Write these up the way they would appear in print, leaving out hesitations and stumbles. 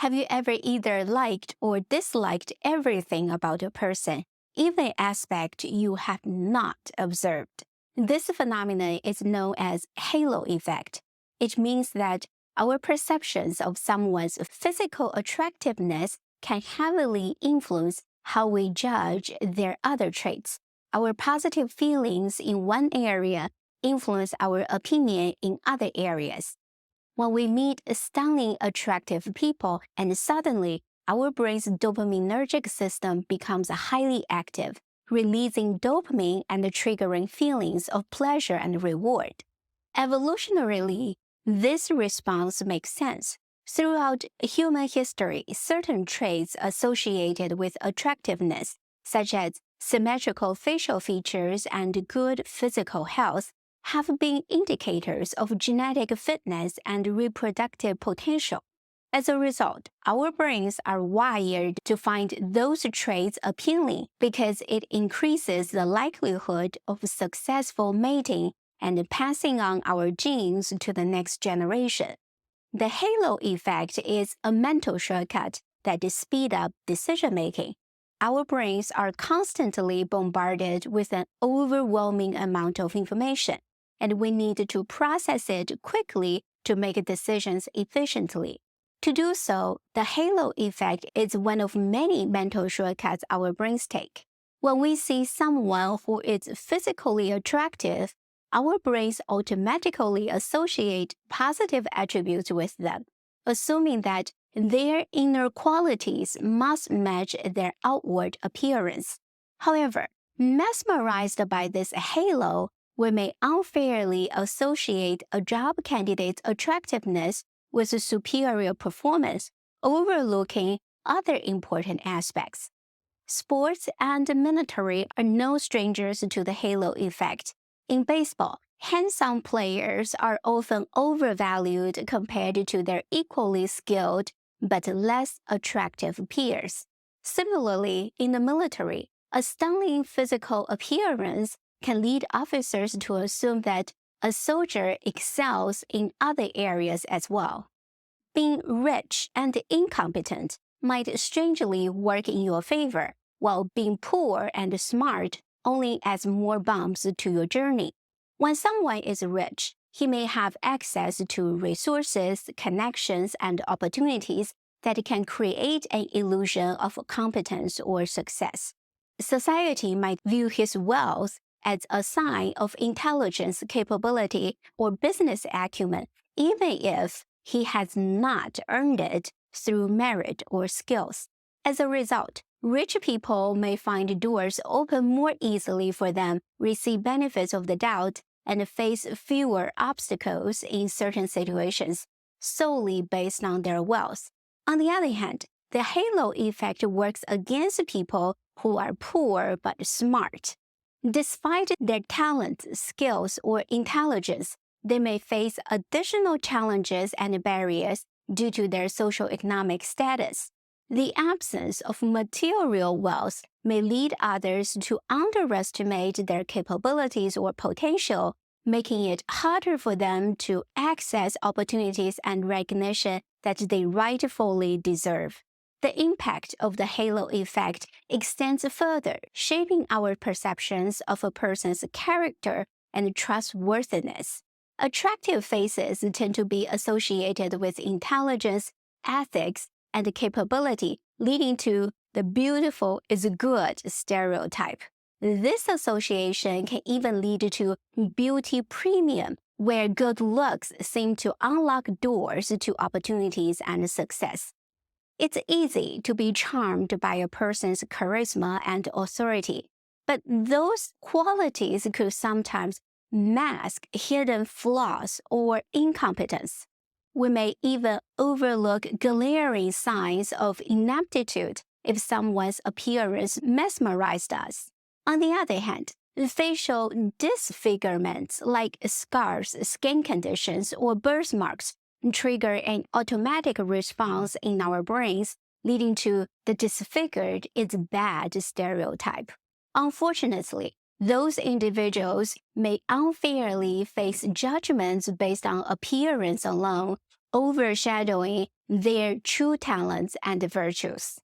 Have you ever either liked or disliked everything about a person, even an aspect you have not observed? This phenomenon is known as halo effect. It means that our perceptions of someone's physical attractiveness can heavily influence how we judge their other traits. Our positive feelings in one area influence our opinion in other areas. When we meet stunning, attractive people, and suddenly our brain's dopaminergic system becomes highly active, releasing dopamine and triggering feelings of pleasure and reward. Evolutionarily, this response makes sense. Throughout human history, certain traits associated with attractiveness, such as symmetrical facial features and good physical health, have been indicators of genetic fitness and reproductive potential. As a result, our brains are wired to find those traits appealing because it increases the likelihood of successful mating and passing on our genes to the next generation. The halo effect is a mental shortcut that speeds up decision-making. Our brains are constantly bombarded with an overwhelming amount of information, and we need to process it quickly to make decisions efficiently. To do so, the halo effect is one of many mental shortcuts our brains take. When we see someone who is physically attractive, our brains automatically associate positive attributes with them, assuming that their inner qualities must match their outward appearance. However, mesmerized by this halo, we may unfairly associate a job candidate's attractiveness with superior performance, overlooking other important aspects. Sports and military are no strangers to the halo effect. In baseball, handsome players are often overvalued compared to their equally skilled but less attractive peers. Similarly, in the military, a stunning physical appearance can lead officers to assume that a soldier excels in other areas as well. Being rich and incompetent might strangely work in your favor, while being poor and smart only adds more bumps to your journey. When someone is rich, he may have access to resources, connections, and opportunities that can create an illusion of competence or success. Society might view his wealth as a sign of intelligence, capability, or business acumen, even if he has not earned it through merit or skills. As a result, rich people may find doors open more easily for them, receive benefits of the doubt, and face fewer obstacles in certain situations solely based on their wealth. On the other hand, the halo effect works against people who are poor but smart. Despite their talent, skills, or intelligence, they may face additional challenges and barriers due to their socioeconomic status. The absence of material wealth may lead others to underestimate their capabilities or potential, making it harder for them to access opportunities and recognition that they rightfully deserve. The impact of the halo effect extends further, shaping our perceptions of a person's character and trustworthiness. Attractive faces tend to be associated with intelligence, ethics, and capability, leading to the beautiful is good stereotype. This association can even lead to beauty premium, where good looks seem to unlock doors to opportunities and success. It's easy to be charmed by a person's charisma and authority, but those qualities could sometimes mask hidden flaws or incompetence. We may even overlook glaring signs of ineptitude if someone's appearance mesmerized us. On the other hand, facial disfigurements like scars, skin conditions, or birthmarks trigger an automatic response in our brains, leading to the disfigured is bad stereotype. Unfortunately, those individuals may unfairly face judgments based on appearance alone, overshadowing their true talents and virtues.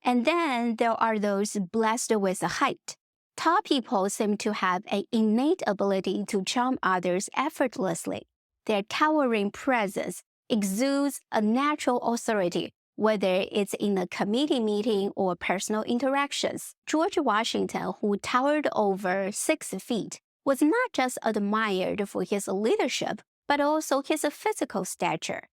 And then there are those blessed with a height. Tall people seem to have an innate ability to charm others effortlessly. Their towering presence exudes a natural authority, whether it's in a committee meeting or personal interactions. George Washington, who towered over 6 feet, was not just admired for his leadership, but also his physical stature.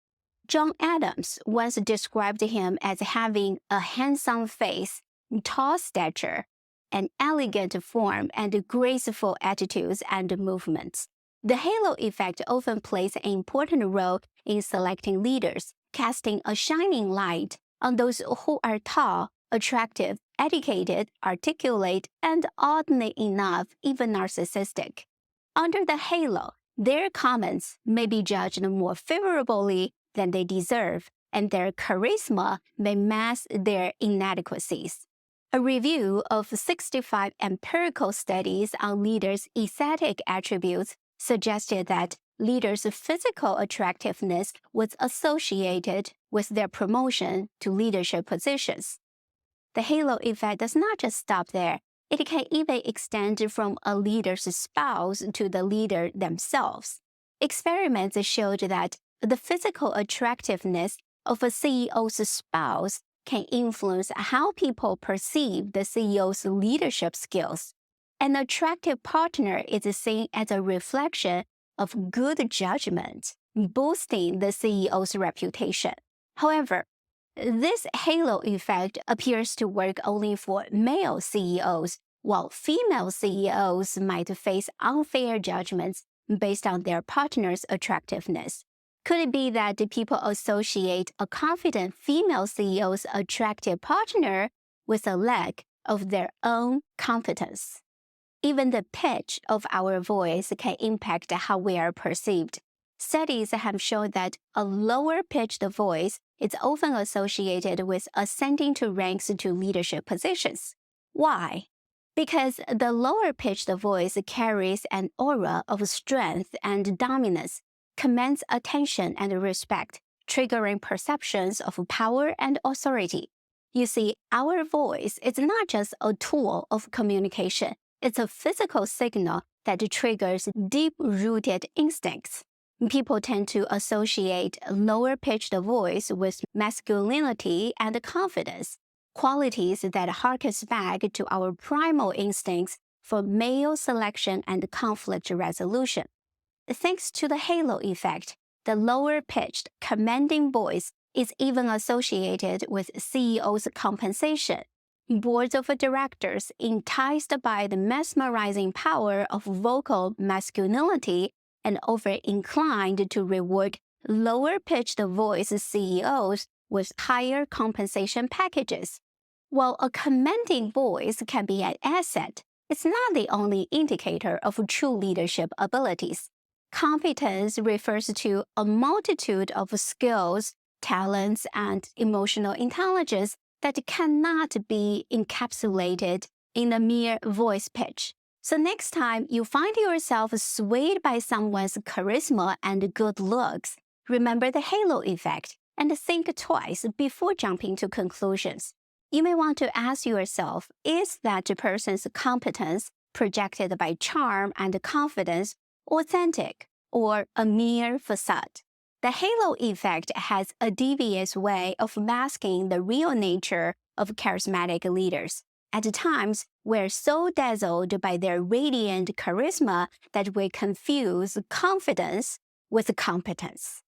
John Adams once described him as having a handsome face, tall stature, an elegant form, and graceful attitudes and movements. The halo effect often plays an important role in selecting leaders, casting a shining light on those who are tall, attractive, educated, articulate, and oddly enough, even narcissistic. Under the halo, their comments may be judged more favorably than they deserve, and their charisma may mask their inadequacies. A review of 65 empirical studies on leaders' aesthetic attributes suggested that leaders' physical attractiveness was associated with their promotion to leadership positions. The halo effect does not just stop there. It can even extend from a leader's spouse to the leader themselves. Experiments showed that the physical attractiveness of a CEO's spouse can influence how people perceive the CEO's leadership skills. An attractive partner is seen as a reflection of good judgment, boosting the CEO's reputation. However, this halo effect appears to work only for male CEOs, while female CEOs might face unfair judgments based on their partner's attractiveness. Could it be that people associate a confident female CEO's attractive partner with a lack of their own competence? Even the pitch of our voice can impact how we are perceived. Studies have shown that a lower-pitched voice is often associated with ascending to ranks to leadership positions. Why? Because the lower-pitched voice carries an aura of strength and dominance, commands attention and respect, triggering perceptions of power and authority. You see, our voice is not just a tool of communication. It's a physical signal that triggers deep-rooted instincts. People tend to associate lower-pitched voice with masculinity and confidence, qualities that harkens back to our primal instincts for male selection and conflict resolution. Thanks to the halo effect, the lower-pitched, commanding voice is even associated with CEOs' compensation. Boards of directors, enticed by the mesmerizing power of vocal masculinity and over-inclined to reward lower-pitched voice CEOs with higher compensation packages. While a commanding voice can be an asset, it's not the only indicator of true leadership abilities. Competence refers to a multitude of skills, talents, and emotional intelligence that cannot be encapsulated in a mere voice pitch. So next time you find yourself swayed by someone's charisma and good looks, remember the halo effect and think twice before jumping to conclusions. You may want to ask yourself, is that person's competence projected by charm and confidence authentic or a mere facade? The halo effect has a devious way of masking the real nature of charismatic leaders. At times, we're so dazzled by their radiant charisma that we confuse confidence with competence.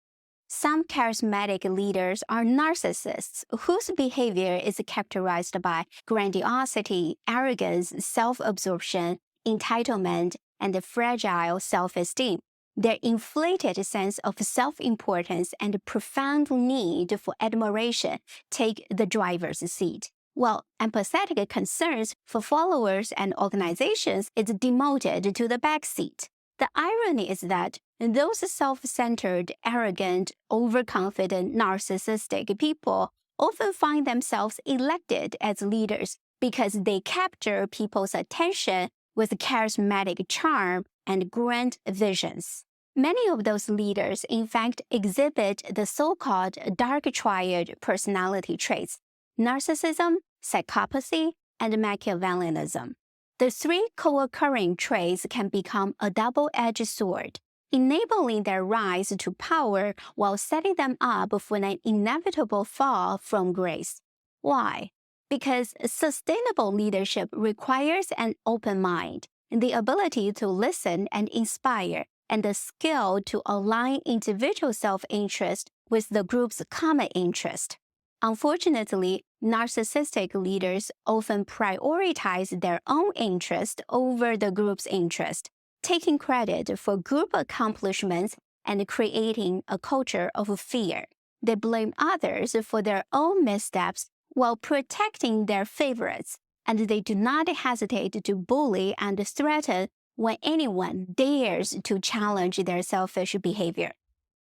Some charismatic leaders are narcissists whose behavior is characterized by grandiosity, arrogance, self-absorption, entitlement, and fragile self-esteem. Their inflated sense of self-importance and profound need for admiration take the driver's seat, while empathetic concerns for followers and organizations is demoted to the back seat. The irony is that those self-centered, arrogant, overconfident, narcissistic people often find themselves elected as leaders because they capture people's attention with charismatic charm and grand visions. Many of those leaders, in fact, exhibit the so-called dark triad personality traits: narcissism, psychopathy, and Machiavellianism. The three co-occurring traits can become a double-edged sword, enabling their rise to power while setting them up for an inevitable fall from grace. Why? Because sustainable leadership requires an open mind, the ability to listen and inspire, and the skill to align individual self-interest with the group's common interest. Unfortunately, narcissistic leaders often prioritize their own interest over the group's interest, taking credit for group accomplishments and creating a culture of fear. They blame others for their own missteps while protecting their favorites, and they do not hesitate to bully and threaten when anyone dares to challenge their selfish behavior.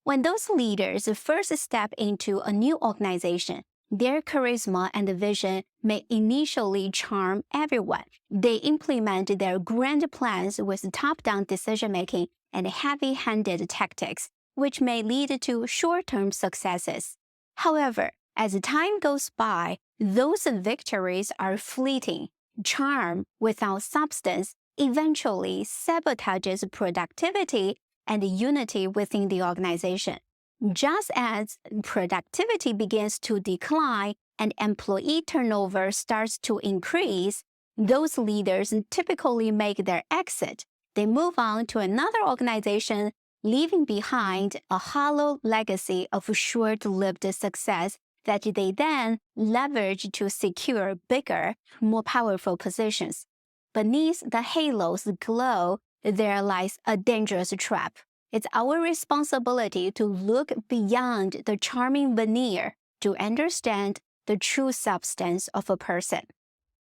When those leaders first step into a new organization, their charisma and vision may initially charm everyone. They implement their grand plans with top-down decision-making and heavy-handed tactics, which may lead to short-term successes. However, as time goes by, those victories are fleeting. Charm without substance eventually sabotages productivity and unity within the organization. Just as productivity begins to decline and employee turnover starts to increase, those leaders typically make their exit. They move on to another organization, leaving behind a hollow legacy of short-lived success that they then leverage to secure bigger, more powerful positions. Beneath the halo's glow, there lies a dangerous trap. It's our responsibility to look beyond the charming veneer to understand the true substance of a person.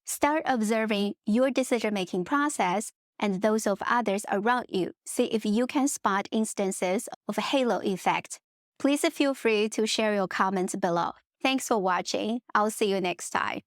Start observing your decision-making process and those of others around you. See if you can spot instances of a halo effect. Please feel free to share your comments below. Thanks for watching. I'll see you next time.